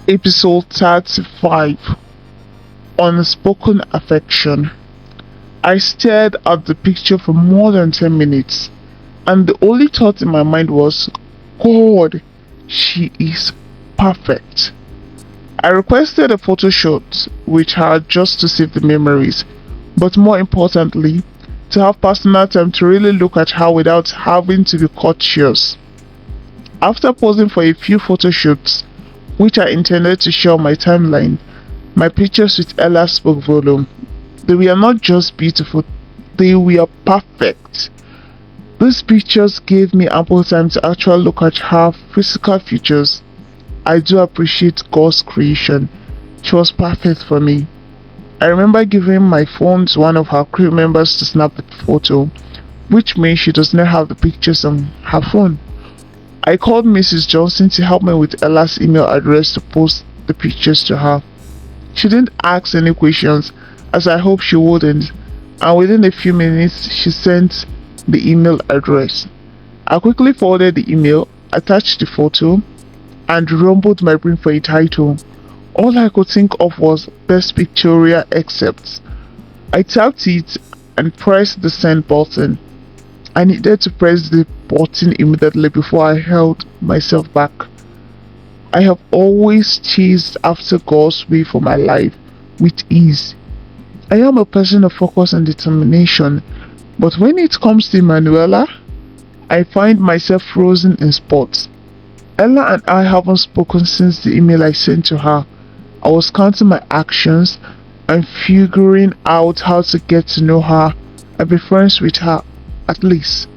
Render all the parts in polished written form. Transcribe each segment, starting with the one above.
Episode 35, Unspoken Affection. I stared at the picture for more than 10 minutes, and the only thought in my mind was, God, she is perfect. I requested a photo shoot with her just to save the memories, but more importantly, to have personal time to really look at her without having to be courteous. After posing for a few photo shoots, which I intended to share on my timeline, my pictures with Ella spoke volume. They were not just beautiful, they were perfect. These pictures gave me ample time to actually look at her physical features. I do appreciate God's creation. She was perfect for me. I remember giving my phone to one of her crew members to snap the photo, which means she does not have the pictures on her phone. I called Mrs. Johnson to help me with Ella's email address to post the pictures to her. She didn't ask any questions, as I hoped she wouldn't, and within a few minutes she sent the email address. I quickly forwarded the email, attached the photo, and rumbled my brain for a title. All I could think of was Best Pictorial Excerpts. I tapped it and pressed the send button. I needed to press the button immediately before I held myself back. I have always chased after God's way for my life with ease. I am a person of focus and determination, but when it comes to Emanuela, I find myself frozen in spots. Ella and I haven't spoken since the email I sent to her. I was counting my actions and figuring out how to get to know her and be friends with her, at least.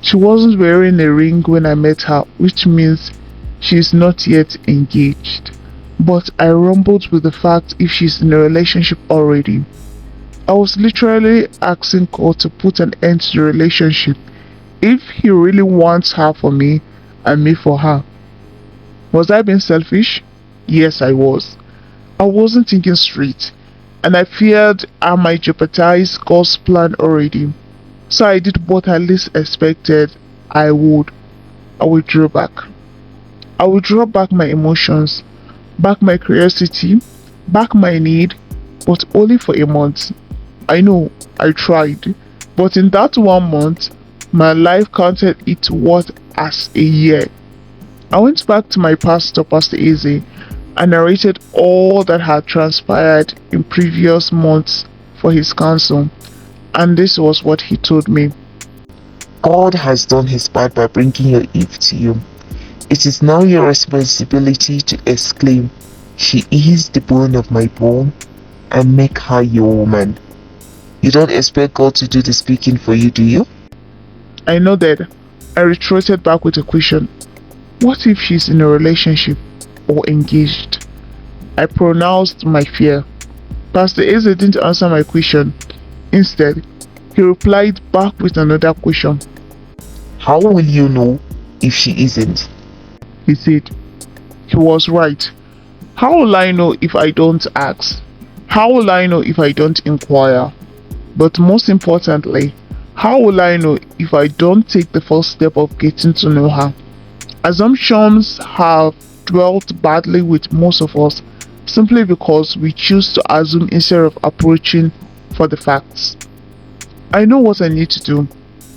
She wasn't wearing a ring when I met her, which means she is not yet engaged. But I rumbled with the fact if she's in a relationship already. I was literally asking God to put an end to the relationship if he really wants her for me and me for her. Was I being selfish? Yes, I was. I wasn't thinking straight, and I feared I might jeopardize God's plan already. So I did what I least expected I would. I withdrew back. I withdrew back my emotions, back my curiosity, back my need, but only for a month. I know, I tried, but in that 1 month, my life counted it worth as a year. I went back to my pastor, Pastor Eze, and narrated all that had transpired in previous months for his counsel, and this was what he told me. God has done his part by bringing your Eve to you. It is now your responsibility to exclaim, "She is the bone of my bone," and make her your woman. You don't expect God to do the speaking for you, do you? I nodded. I retorted back with a question. What if she's in a relationship or engaged? I pronounced my fear. Pastor Eze didn't answer my question. Instead, he replied back with another question. How will you know if she isn't? He said. He was right. How will I know if I don't ask? How will I know if I don't inquire? But most importantly, how will I know if I don't take the first step of getting to know her? Assumptions have dwelt badly with most of us simply because we choose to assume instead of approaching for the facts. I know what I need to do,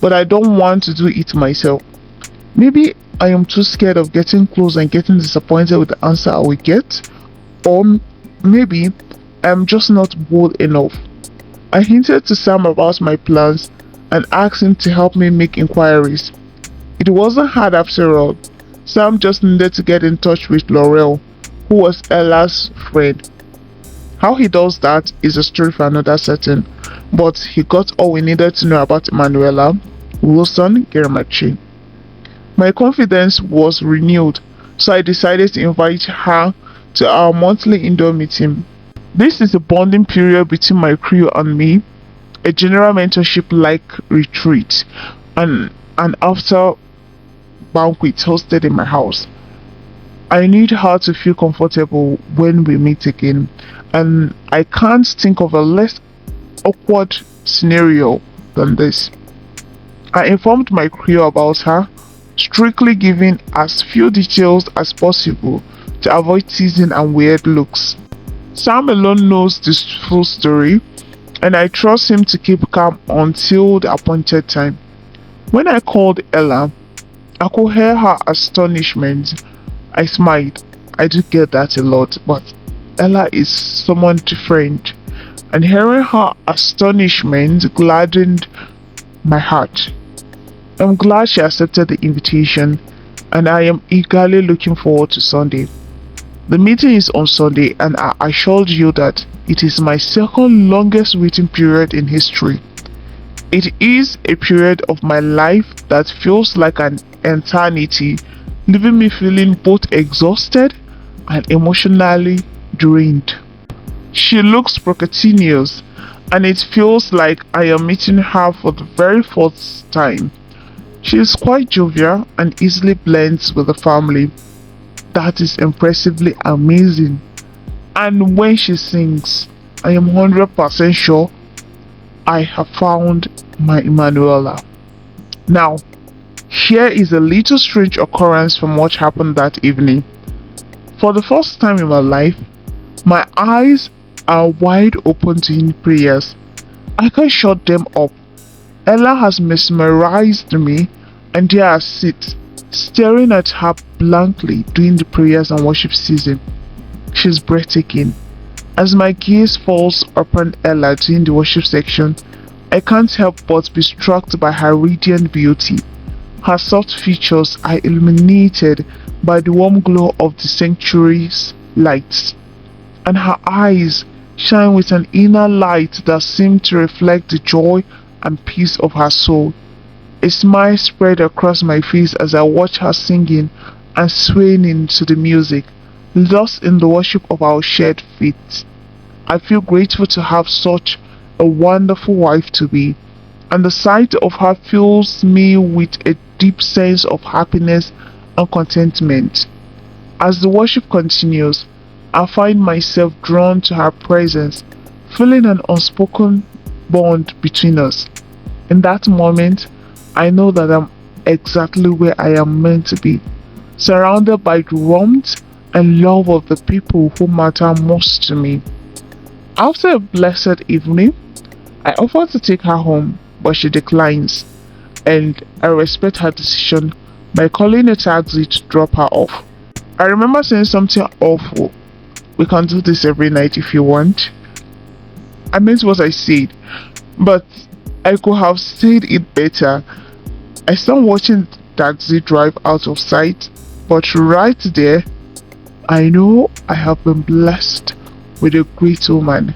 but I don't want to do it myself. Maybe I am too scared of getting close and getting disappointed with the answer I will get, or maybe I am just not bold enough. I hinted to Sam about my plans and asked him to help me make inquiries. It wasn't hard after all. Sam just needed to get in touch with Laurel, who was Ella's friend. How he does that is a story for another setting, but he got all we needed to know about Emanuela Wilson Germachi. My confidence was renewed, so I decided to invite her to our monthly indoor meeting. This is a bonding period between my crew and me, a general mentorship-like retreat, and an after banquet hosted in my house. I need her to feel comfortable when we meet again, and I can't think of a less awkward scenario than this. I informed my crew about her, strictly giving as few details as possible to avoid teasing and weird looks. Sam alone knows the full story, and I trust him to keep calm until the appointed time. When I called Ella, I could hear her astonishment. I smiled. I do get that a lot, but Ella is someone different, and hearing her astonishment gladdened my heart. I'm glad she accepted the invitation, and I am eagerly looking forward to Sunday. The meeting is on Sunday, and I assured you that it is my second longest waiting period in history. It is a period of my life that feels like an eternity, leaving me feeling both exhausted and emotionally drained. She looks precocious, and it feels like I am meeting her for the very first time. She is quite jovial and easily blends with the family. That is impressively amazing. And when she sings, I am 100% sure I have found my Emanuela. Now, here is a little strange occurrence from what happened that evening. For the first time in my life, my eyes are wide open to prayers. I can't shut them up. Ella has mesmerized me, and there I sit, staring at her blankly during the prayers and worship season. She's breathtaking. As my gaze falls upon Ella during the worship section, I can't help but be struck by her radiant beauty. Her soft features are illuminated by the warm glow of the sanctuary's lights, and her eyes shine with an inner light that seems to reflect the joy and peace of her soul. A smile spread across my face as I watch her singing and swaying to the music, lost in the worship of our shared faith. I feel grateful to have such a wonderful wife to be, and the sight of her fills me with a deep sense of happiness and contentment. As the worship continues, I find myself drawn to her presence, feeling an unspoken bond between us. In that moment, I know that I'm exactly where I am meant to be, surrounded by the warmth and love of the people who matter most to me. After a blessed evening, I offer to take her home, but she declines, and I respect her decision by calling a taxi to drop her off. I remember saying something awful. We can do this every night if you want. I meant what I said, but I could have said it better. I start watching the taxi drive out of sight, but right there, I know I have been blessed with a great woman.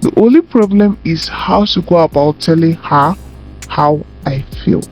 The only problem is how to go about telling her how I feel.